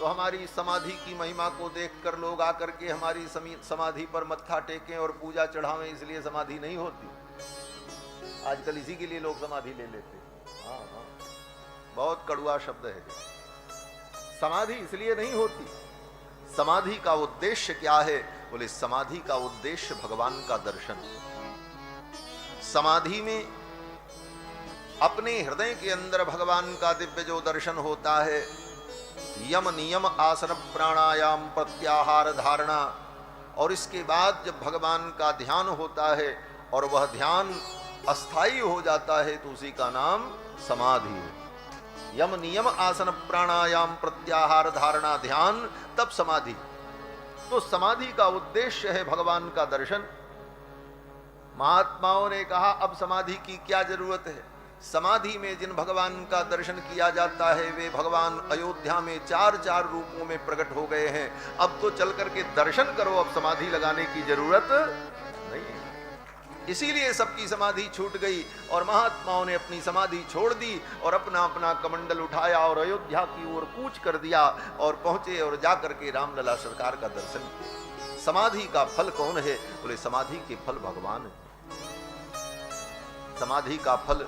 तो हमारी समाधि की महिमा को देखकर लोग आकर के हमारी समाधि पर मत्था टेकें और पूजा चढ़ावें, इसलिए समाधि नहीं होती। आजकल इसी के लिए लोग समाधि ले लेते। हाँ हाँ, बहुत कड़वा शब्द है। समाधि इसलिए नहीं होती। समाधि का उद्देश्य क्या है? बोले समाधि का उद्देश्य भगवान का दर्शन। समाधि में अपने हृदय के अंदर भगवान का दिव्य जो दर्शन होता है, यम नियम आसन प्राणायाम प्रत्याहार धारणा, और इसके बाद जब भगवान का ध्यान होता है और वह ध्यान अस्थाई हो जाता है, तो उसी का नाम समाधि है। यम नियम आसन प्राणायाम प्रत्याहार धारणा ध्यान, तब समाधि। तो समाधि का उद्देश्य है भगवान का दर्शन। महात्माओं ने कहा अब समाधि की क्या जरूरत है? समाधि में जिन भगवान का दर्शन किया जाता है वे भगवान अयोध्या में 4 रूपों में प्रकट हो गए हैं। अब तो चल करके दर्शन करो, अब समाधि लगाने की जरूरत नहीं है। इसीलिए सबकी समाधि छूट गई और महात्माओं ने अपनी समाधि छोड़ दी और अपना अपना कमंडल उठाया और अयोध्या की ओर कूच कर दिया और पहुंचे और जाकर के रामलला सरकार का दर्शन किया। समाधि का फल कौन है? बोले समाधि के फल भगवान है। समाधि का फल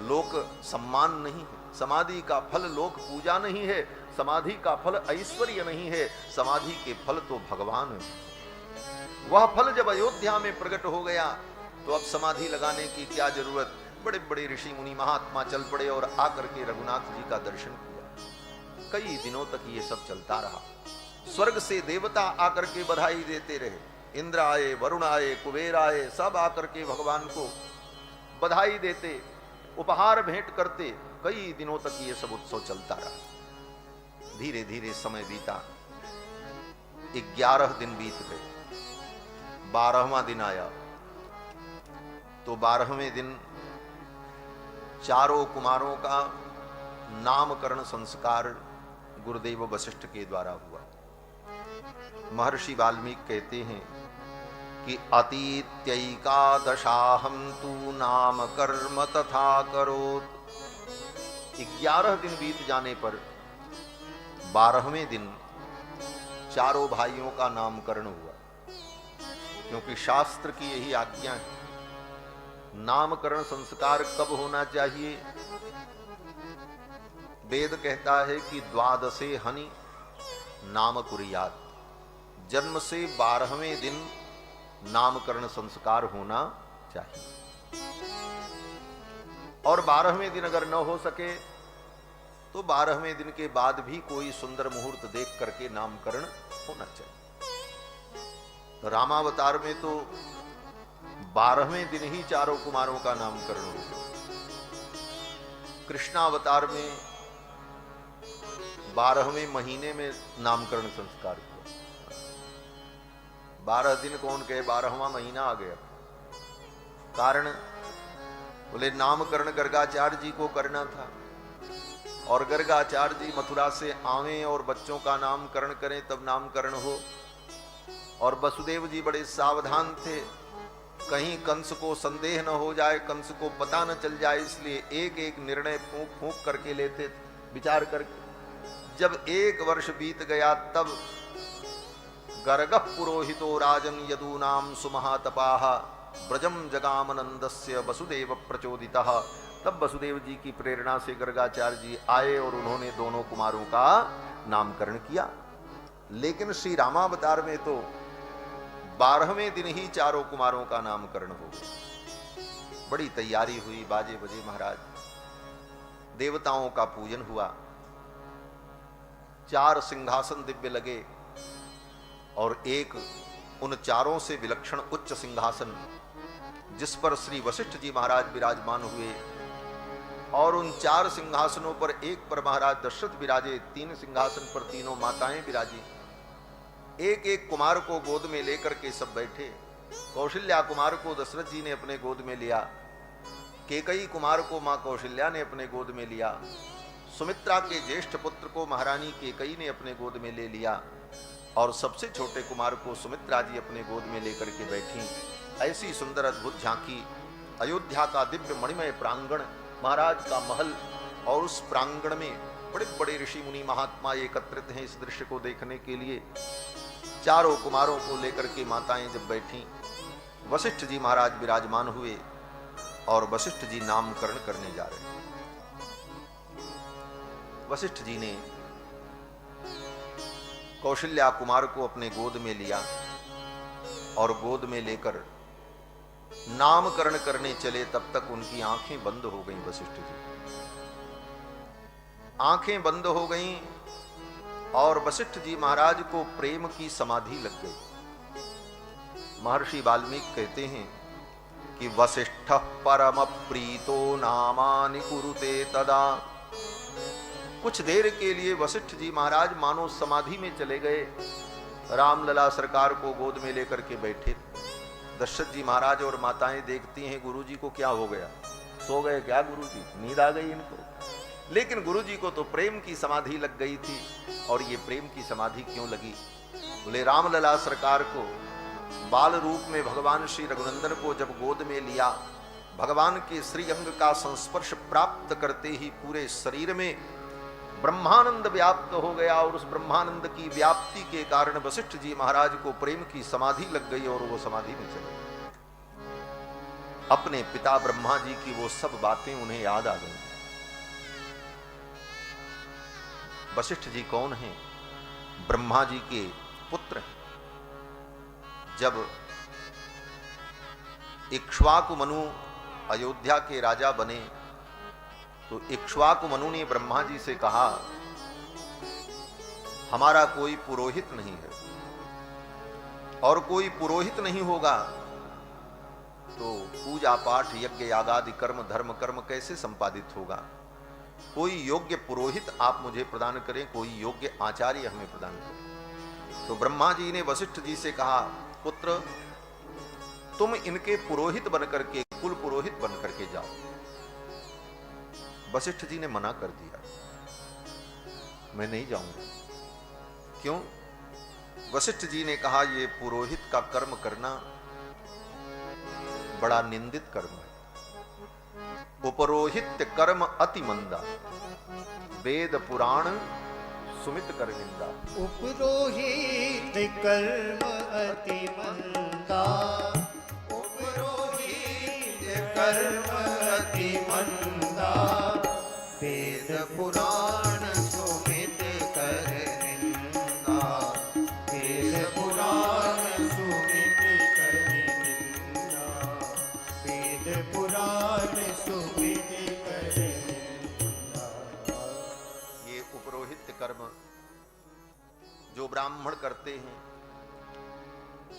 लोक सम्मान नहीं है, समाधि का फल लोक पूजा नहीं है, समाधि का फल ऐश्वर्य नहीं है, समाधि के फल तो भगवान है। वह फल जब अयोध्या में प्रकट हो गया तो अब समाधि लगाने की क्या जरूरत? बड़े बड़े ऋषि मुनि महात्मा चल पड़े और आकर के रघुनाथ जी का दर्शन किया। कई दिनों तक ये सब चलता रहा। स्वर्ग से देवता आकर के बधाई देते रहे। इंद्र आए, वरुण आए, कुबेर आए, सब आकर के भगवान को बधाई देते, उपहार भेंट करते। कई दिनों तक ये सब उत्सव चलता रहा। धीरे धीरे समय बीता, 11 दिन बीत गए। 12वां दिन आया तो 12वें दिन चारों कुमारों का नामकरण संस्कार गुरुदेव वशिष्ठ के द्वारा हुआ। महर्षि वाल्मीकि कहते हैं कि अतीत्यैकादशाहं तु नाम कर्म तथा करोत्। 11 दिन बीत जाने पर 12वें दिन चारों भाइयों का नामकरण हुआ, क्योंकि शास्त्र की यही आज्ञा है। नामकरण संस्कार कब होना चाहिए? वेद कहता है कि 12 हनि नाम कुर्यात्। जन्म से 12वें दिन नामकरण संस्कार होना चाहिए। और 12वें दिन अगर न हो सके तो 12वें दिन के बाद भी कोई सुंदर मुहूर्त देख करके नामकरण होना चाहिए। रामावतार में तो 12वें दिन ही चारों कुमारों का नामकरण हो गया। कृष्णावतार में 12वें महीने में नामकरण संस्कार हुआ। 12 दिन कौन कहे, 12वां महीना आ गया। कारण बोले नामकरण गर्गाचार्य जी को करना था और गर्गाचार्य जी मथुरा से आवें और बच्चों का नामकरण करें तब नामकरण हो। और वसुदेव जी बड़े सावधान थे, कहीं कंस को संदेह न हो जाए, कंस को पता न चल जाए, इसलिए एक एक निर्णय फूंक फूंक करके लेते थे, विचार करके। जब 1 वर्ष बीत गया तब गर्गः पुरोहितो राजन यदूनाम सुमहातपाः ब्रजम जगामनंदस्य वसुदेव प्रचोदितः। तब वसुदेव जी की प्रेरणा से गर्गाचार्य जी आए और उन्होंने दोनों कुमारों का नामकरण किया। लेकिन श्री रामावतार में तो 12वें दिन ही चारों कुमारों का नामकरण हो गया। बड़ी तैयारी हुई, बाजे बजे महाराज, देवताओं का पूजन हुआ, 4 सिंहासन दिव्य लगे और एक उन चारों से विलक्षण उच्च सिंहासन जिस पर श्री वशिष्ठ जी महाराज विराजमान हुए। और उन 4 सिंहासनों पर एक पर महाराज दशरथ विराजे, 3 सिंहासन पर तीनों माताएं विराजी। एक एक कुमार को गोद में लेकर के सब बैठे। कौशल्या कुमार को दशरथ जी ने अपने गोद में लिया, केकई कुमार को मां कौशल्या ने अपने गोद में लिया, सुमित्रा के ज्येष्ठ पुत्र को महारानी केकई ने अपने गोद में ले लिया और सबसे छोटे कुमार को सुमित्रा जी अपने गोद में लेकर के बैठी। ऐसी सुंदर अद्भुत झांकी, अयोध्या का दिव्य मणिमय प्रांगण, महाराज का महल, और उस प्रांगण में बड़े बड़े ऋषि मुनि महात्मा एकत्रित हैं इस दृश्य को देखने के लिए। चारों कुमारों को लेकर के माताएं जब बैठी, वशिष्ठ जी महाराज विराजमान हुए और वशिष्ठ जी नामकरण करने जा रहे हैं। वशिष्ठ जी ने कौशल्या कुमार को अपने गोद में लिया और गोद में लेकर नामकरण करने चले। तब तक उनकी आंखें बंद हो गईं। वशिष्ठ जी आंखें बंद हो गईं और वशिष्ठ जी महाराज को प्रेम की समाधि लग गई। महर्षि वाल्मीकि कहते हैं कि वशिष्ठ परम प्रीतो नामानि कुरुते तदा। कुछ देर के लिए वशिष्ठ जी महाराज मानो समाधि में चले गए। रामलला सरकार को गोद में लेकर के बैठे। दशरथ जी महाराज और माताएं देखती हैं गुरुजी को क्या हो गया, सो गए क्या गुरुजी, नींद आ गई इनको। लेकिन गुरुजी को तो प्रेम की समाधि लग गई थी। और ये प्रेम की समाधि क्यों लगी? बोले रामलला सरकार को बाल रूप में भगवान श्री रघुनंदन को जब गोद में लिया, भगवान के श्री अंग का संस्पर्श प्राप्त करते ही पूरे शरीर में ब्रह्मानंद व्याप्त हो गया। और उस ब्रह्मानंद की व्याप्ति के कारण वशिष्ठ जी महाराज को प्रेम की समाधि लग गई और वो समाधि में चले गए। अपने पिता ब्रह्मा जी की वो सब बातें उन्हें याद आ गई। वशिष्ठ जी कौन हैं? ब्रह्मा जी के पुत्र हैं। जब इक्ष्वाकु मनु अयोध्या के राजा बने तो इक्ष्वाकु मनु ने ब्रह्मा जी से कहा, हमारा कोई पुरोहित नहीं है और कोई पुरोहित नहीं होगा तो पूजा पाठ यज्ञ यागादि कर्म धर्म कर्म कैसे संपादित होगा? कोई योग्य पुरोहित आप मुझे प्रदान करें, कोई योग्य आचार्य हमें प्रदान करें। तो ब्रह्मा जी ने वशिष्ठ जी से कहा, पुत्र तुम इनके पुरोहित बनकर के, कुल पुरोहित बनकर के जाओ। वशिष्ठ जी ने मना कर दिया, मैं नहीं जाऊंगा। क्यों? वशिष्ठ जी ने कहा, ये पुरोहित का कर्म करना बड़ा निंदित कर्म है। उपरोहित्य कर्म अति मंदा, वेद पुराण सुमित कर निंदा। उपरोहित कर्म अति मंदा, उपरोहित कर्म अति मंदा, वेद पुराण सुमित कर निंदा, वेद पुराण सुमित कर निंदा, वेद पुराण सुमित कर निंदा। ये उपरोहित कर्म जो ब्राह्मण करते हैं,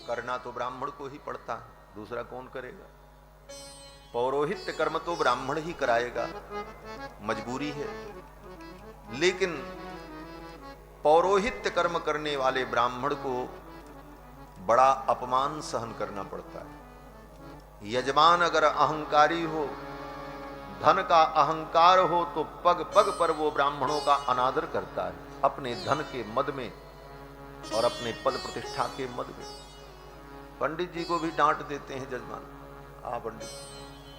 करना तो ब्राह्मण को ही पड़ता है, दूसरा कौन करेगा? पौरोहित्य कर्म तो ब्राह्मण ही कराएगा, मजबूरी है। लेकिन पौरोहित्य कर्म करने वाले ब्राह्मण को बड़ा अपमान सहन करना पड़ता है। यजमान अगर अहंकारी हो, धन का अहंकार हो, तो पग पग पर वो ब्राह्मणों का अनादर करता है, अपने धन के मद में और अपने पद प्रतिष्ठा के मद में। पंडित जी को भी डांट देते हैं जजमान, पंडित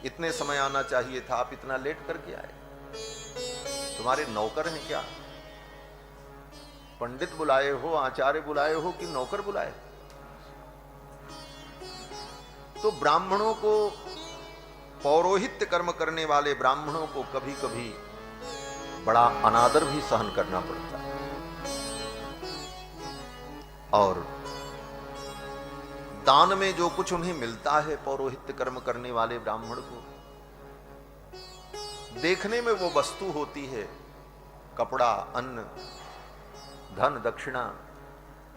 इतने समय आना चाहिए था, आप इतना लेट करके आए, तुम्हारे नौकर हैं क्या? पंडित बुलाए हो, आचार्य बुलाए हो कि नौकर बुलाए? तो ब्राह्मणों को, पौरोहित्य कर्म करने वाले ब्राह्मणों को कभी कभी बड़ा अनादर भी सहन करना पड़ता है। और दान में जो कुछ उन्हें मिलता है पौरोहित्य कर्म करने वाले ब्राह्मण को, देखने में वो वस्तु होती है, कपड़ा, अन्न, धन, दक्षिणा,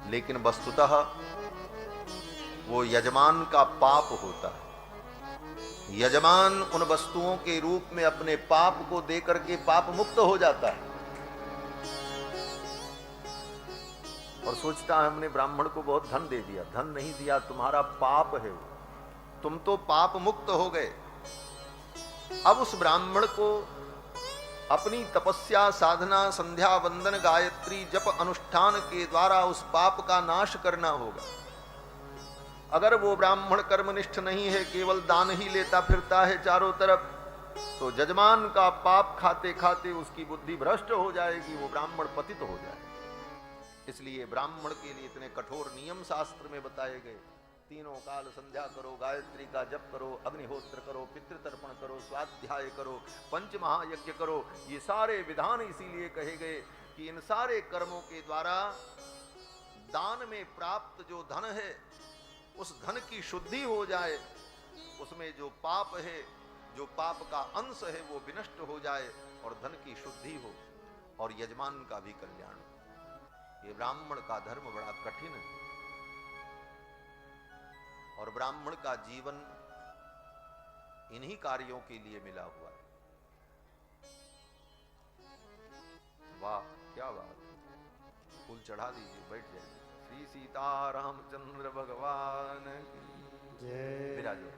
लेकिन वस्तुतः वो यजमान का पाप होता है। यजमान उन वस्तुओं के रूप में अपने पाप को देकर के पाप मुक्त हो जाता है और सोचता है हमने ब्राह्मण को बहुत धन दे दिया। धन नहीं दिया, तुम्हारा पाप है, तुम तो पाप मुक्त हो गए। अब उस ब्राह्मण को अपनी तपस्या, साधना, संध्या वंदन, गायत्री जप अनुष्ठान के द्वारा उस पाप का नाश करना होगा। अगर वो ब्राह्मण कर्मनिष्ठ नहीं है, केवल दान ही लेता फिरता है चारों तरफ, तो जजमान का पाप खाते खाते उसकी बुद्धि भ्रष्ट हो जाएगी, वो ब्राह्मण पतित हो जाएगा। इसलिए ब्राह्मण के लिए इतने कठोर नियम शास्त्र में बताए गए। तीनों काल संध्या करो, गायत्री का जप करो, अग्निहोत्र करो, पितृतर्पण करो, स्वाध्याय करो, पंच महायज्ञ करो। ये सारे विधान इसीलिए कहे गए कि इन सारे कर्मों के द्वारा दान में प्राप्त जो धन है उस धन की शुद्धि हो जाए, उसमें जो पाप है, जो पाप का अंश है वो विनष्ट हो जाए और धन की शुद्धि हो और यजमान का भी कल्याण हो। ये ब्राह्मण का धर्म बड़ा कठिन है और ब्राह्मण का जीवन इन्हीं कार्यों के लिए मिला हुआ है। वाह क्या बात, फूल चढ़ा दीजिए, बैठ जाइए। श्री सीतारामचंद्र भगवान की जय। विराजो।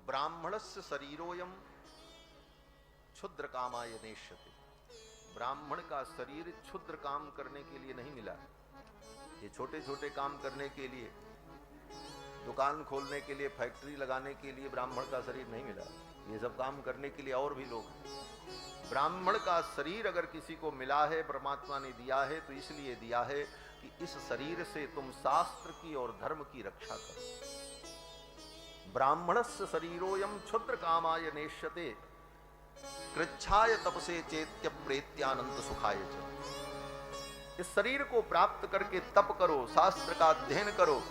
ब्राह्मणस्य शरीरोयम क्षुद्र कामाय नेष्यते। ब्राह्मण का शरीर क्षुद्र काम करने के लिए नहीं मिला। ये छोटे छोटे काम करने के लिए, दुकान खोलने के लिए, फैक्ट्री लगाने के लिए ब्राह्मण का शरीर नहीं मिला। ये सब काम करने के लिए और भी लोग हैं। ब्राह्मण का शरीर अगर किसी को मिला है, परमात्मा ने दिया है, तो इसलिए दिया है कि इस शरीर से तुम शास्त्र की और धर्म की रक्षा करो। ब्राह्मणस्य शरीरोयम क्षुद्र कामाय नेष्यते कृच्छाय तपसे चेत्य प्रेत्यानंद सुखाय च। इस शरीर को प्राप्त करके तप करो, शास्त्र का अध्ययन करो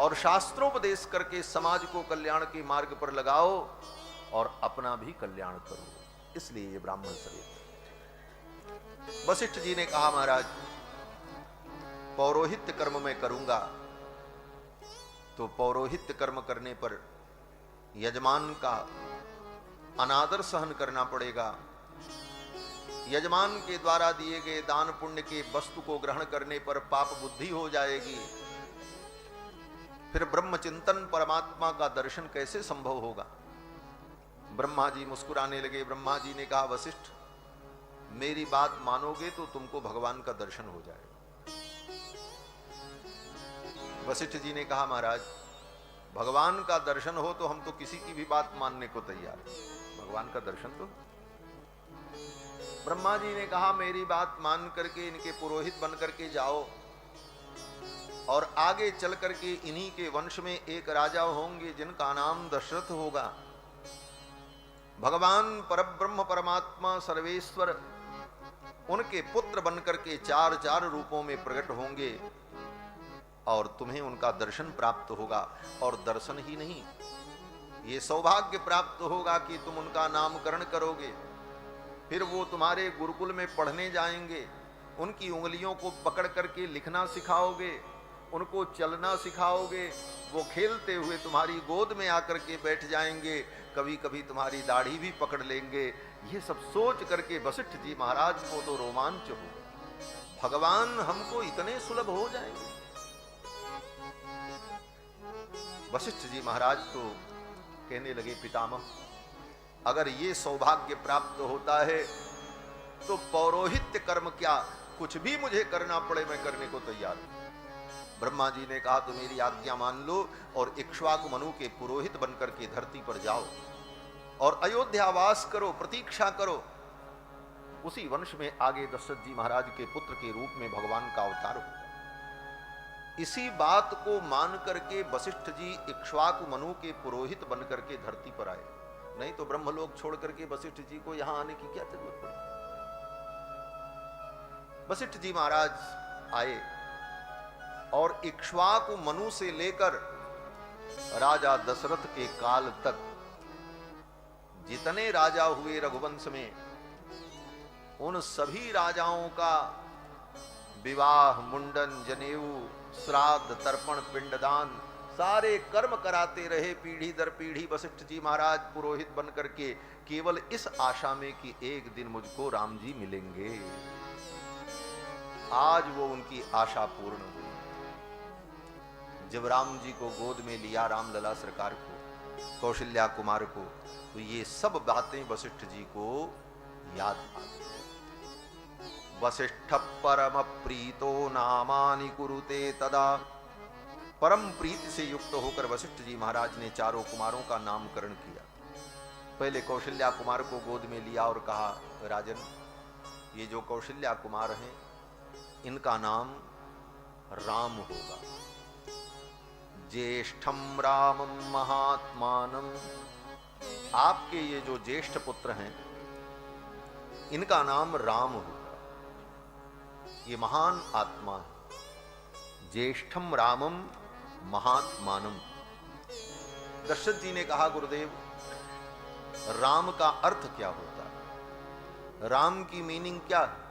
और शास्त्रोपदेश करके समाज को कल्याण के मार्ग पर लगाओ और अपना भी कल्याण करो। इसलिए ये ब्राह्मण शरीर। वशिष्ठ जी ने कहा, महाराज पौरोहित्य कर्म मैं करूंगा, तो पौरोहित्य कर्म करने पर यजमान का अनादर सहन करना पड़ेगा। यजमान के द्वारा दिए गए दान पुण्य के वस्तु को ग्रहण करने पर पाप बुद्धि हो जाएगी। फिर ब्रह्म चिंतन, परमात्मा का दर्शन कैसे संभव होगा। ब्रह्मा जी मुस्कुराने लगे। ब्रह्मा जी ने कहा, वशिष्ठ मेरी बात मानोगे तो तुमको भगवान का दर्शन हो जाएगा। वशिष्ठ जी ने कहा, महाराज भगवान का दर्शन हो तो हम तो किसी की भी बात मानने को तैयार हैं। भगवान का दर्शन तो। ब्रह्मा जी ने कहा, मेरी बात मान करके इनके पुरोहित बन करके जाओ और आगे चल करके इन्हीं के वंश में एक राजा होंगे जिनका नाम दशरथ होगा। भगवान परब्रह्म परमात्मा सर्वेश्वर उनके पुत्र बनकर के चार चार रूपों में प्रकट होंगे और तुम्हें उनका दर्शन प्राप्त होगा। और दर्शन ही नहीं, ये सौभाग्य प्राप्त होगा कि तुम उनका नामकरण करोगे। फिर वो तुम्हारे गुरुकुल में पढ़ने जाएंगे, उनकी उंगलियों को पकड़ करके लिखना सिखाओगे, उनको चलना सिखाओगे। वो खेलते हुए तुम्हारी गोद में आकर के बैठ जाएंगे, कभी कभी तुम्हारी दाढ़ी भी पकड़ लेंगे। ये सब सोच करके वशिष्ठ जी महाराज को तो रोमांच हो। भगवान हमको इतने सुलभ हो जाएंगे। वशिष्ठ जी महाराज तो कहने लगे, पितामह अगर ये सौभाग्य प्राप्त होता है तो पौरोहित्य कर्म क्या, कुछ भी मुझे करना पड़े मैं करने को तैयार हूं। ब्रह्मा जी ने कहा, तो मेरी आज्ञा मान लो और इक्ष्वाकु मनु के पुरोहित बनकर के धरती पर जाओ और अयोध्यावास करो, प्रतीक्षा करो। उसी वंश में आगे दशरथ जी महाराज के पुत्र के रूप में भगवान का अवतार होगा। इसी बात को मान करके वशिष्ठ जी इक्ष्वाकु मनु के पुरोहित बनकर के धरती पर आए। नहीं तो ब्रह्मलोक छोड़ करके वशिष्ठ जी को यहां आने की क्या जरूरत पड़ी। वशिष्ठ जी महाराज आए और इक्ष्वाकु मनु से लेकर राजा दशरथ के काल तक जितने राजा हुए रघुवंश में, उन सभी राजाओं का विवाह, मुंडन, जनेऊ, श्राद्ध, तर्पण, पिंडदान सारे कर्म कराते रहे पीढ़ी दर पीढ़ी। वशिष्ठ जी महाराज पुरोहित बन करके केवल इस आशा में कि एक दिन मुझको राम जी मिलेंगे। आज वो उनकी आशा पूर्ण हुई। जब राम जी को गोद में लिया, राम लला सरकार को, कौशल्या कुमार को, तो ये सब बातें वशिष्ठ जी को याद आ गई। वशिष्ठ परम प्रीतो नामानि कुरुते तदा। परम प्रीति से युक्त होकर वशिष्ठ जी महाराज ने चारों कुमारों का नामकरण किया। पहले कौशल्या कुमार को गोद में लिया और कहा, राजन, ये जो कौशल्या कुमार हैं इनका नाम राम होगा। ज्येष्ठम रामम महात्मानम, आपके ये जो ज्येष्ठ पुत्र हैं इनका नाम राम होगा, ये महान आत्मा है। ज्येष्ठम रामम महात्मानम। दशरथ जी ने कहा, गुरुदेव, राम का अर्थ क्या होता है? राम की मीनिंग क्या है?